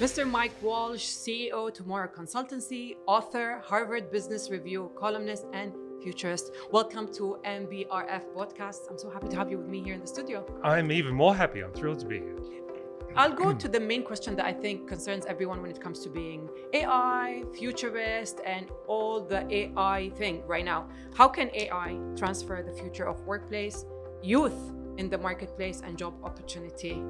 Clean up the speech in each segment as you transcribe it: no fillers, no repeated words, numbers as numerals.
Mr. Mike Wولش, CEO, Toomorrow Consultancy, author, Harvard Business Review columnist, and futurist. Welcome to MBRF podcast. I'm so happy to have you with me here in the studio. I'm even more happy. I'm thrilled to be here. I'll go to the main question that I think concerns everyone when it comes to being AI, futurist, and all the AI thing right now. How can AI transfer the future of workplace, youth in the marketplace, and job opportunity?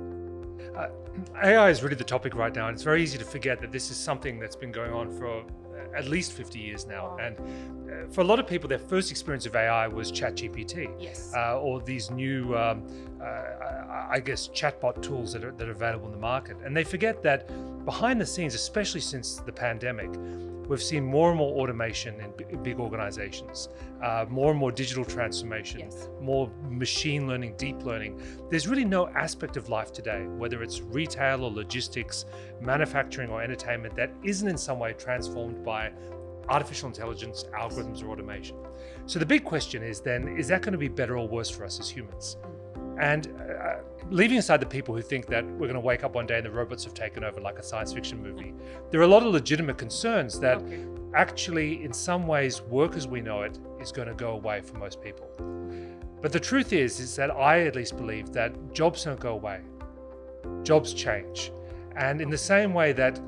AI is really the topic right now, and it's very easy to forget that this is something that's been going on for at least 50 years now. Oh. And for a lot of people, their first experience of AI was ChatGPT, Yes. or these new, I guess, chatbot tools that are available in the market. And they forget that behind the scenes, especially since the pandemic, we've seen more and more automation in big organizations, more and more digital transformation, Yes. more machine learning, deep learning. There's really no aspect of life today, whether it's retail or logistics, manufacturing or entertainment, that isn't in some way transformed by artificial intelligence, algorithms, or automation. So the big question is then, is that going to be better or worse for us as humans? And leaving aside the people who think that we're going to wake up one day and the robots have taken over like a science fiction movie, there are a lot of legitimate concerns that actually, in some ways, work as we know it is going to go away for most people. But the truth is that I at least believe that jobs don't go away. Jobs change. And in the same way that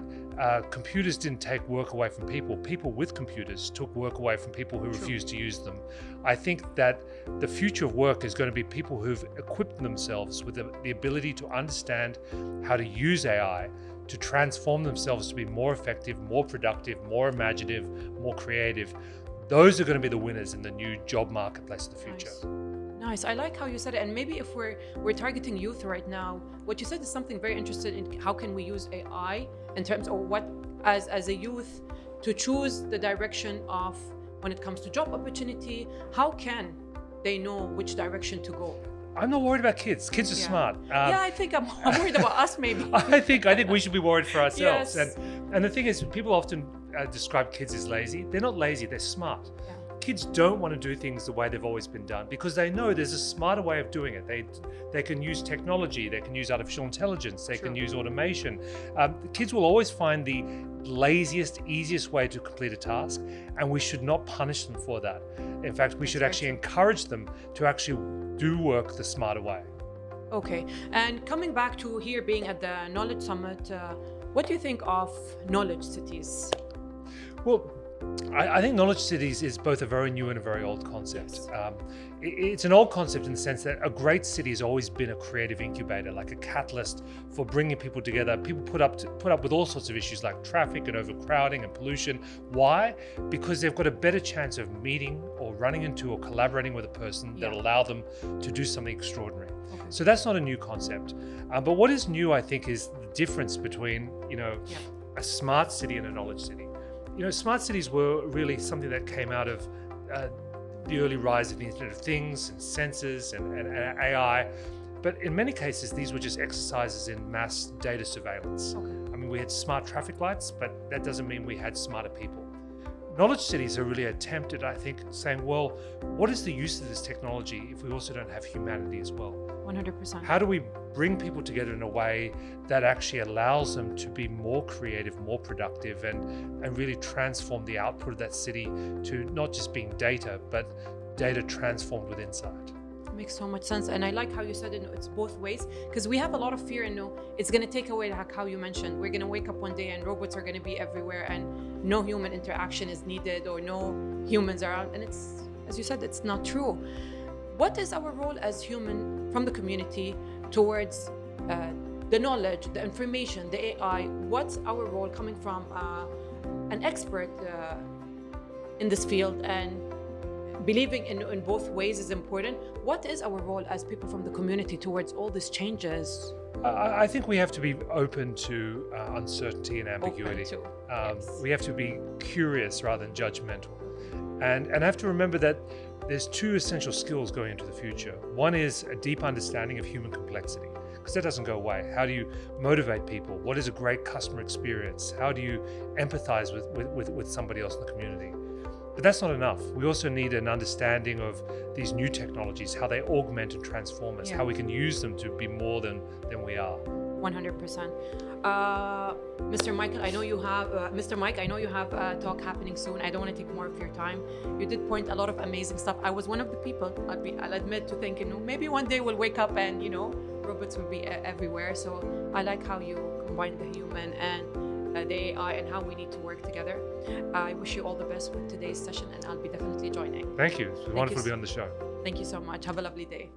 computers didn't take work away from people, people with computers took work away from people who refused to use them. I think that the future of work is going to be people who've equipped themselves with the ability to understand how to use AI to transform themselves to be more effective, more productive, more imaginative, more creative. Those are going to be the winners in the new job marketplace of the future. Nice. I like how you said it. And maybe if we're targeting youth right now, what you said is something very interesting in how can we use AI in terms of what, as a youth, to choose the direction of when it comes to job opportunity. How can they know which direction to go? I'm not worried about kids. Kids are smart. Yeah, I think I'm worried about us maybe. I think we should be worried for ourselves. Yes. And the thing is, people often describe kids as lazy. They're not lazy, they're smart. Yeah. Kids don't want to do things the way they've always been done because they know there's a smarter way of doing it. They can use technology, they can use artificial intelligence, they can use automation. Kids will always find the laziest, easiest way to complete a task, and we should not punish them for that. In fact, we should actually encourage them to actually do work the smarter way. Okay, and coming back to here being at the Knowledge Summit, what do you think of knowledge cities? Well, I think knowledge cities is both a very new and a very old concept. Yes. It's an old concept in the sense that a great city has always been a creative incubator, like a catalyst for bringing people together. People put up with all sorts of issues like traffic and overcrowding and pollution. Why? Because they've got a better chance of meeting or running into or collaborating with a person that allow them to do something extraordinary. Okay. So that's not a new concept. But what is new, I think, is the difference between a smart city and a knowledge city. Smart cities were really something that came out of the early rise of the Internet of Things and sensors and AI. But in many cases, these were just exercises in mass data surveillance. Okay. I mean, we had smart traffic lights, but that doesn't mean we had smarter people. Knowledge cities are really attempted, I think, saying, well, what is the use of this technology if we also don't have humanity as well? 100%. How do we bring people together in a way that actually allows them to be more creative, more productive, and really transform the output of that city to not just being data, but data transformed with insight? Makes so much sense. And I like how you said it, it's both ways, because we have a lot of fear and it's going to take away, like how you mentioned, we're going to wake up one day and robots are going to be everywhere and no human interaction is needed or no humans around. And it's, as you said, it's not true. What is our role as human from the community towards the knowledge, the information, the AI? What's our role coming from an expert in this field, and believing in both ways is important. What is our role as people from the community towards all these changes? I think we have to be open to uncertainty and ambiguity. We have to be curious rather than judgmental. And have to remember that there's two essential skills going into the future. One is a deep understanding of human complexity, because that doesn't go away. How do you motivate people? What is a great customer experience? How do you empathize with somebody else in the community? But that's not enough. We also need an understanding of these new technologies, how they augment and transform us, how we can use them to be more than we are. 100%. Mr. Michael, I know you have Mr. Mike, I know you have a talk happening soon. I don't want to take more of your time. You did point a lot of amazing stuff. I was one of the people, I'll admit, to think, maybe one day we'll wake up and robots will be everywhere. So I like how you combine the human and the AI and how we need to work together. I wish you all the best with today's session, and I'll be definitely joining. Thank you. It's wonderful to be on the show. Thank you so much. Have a lovely day.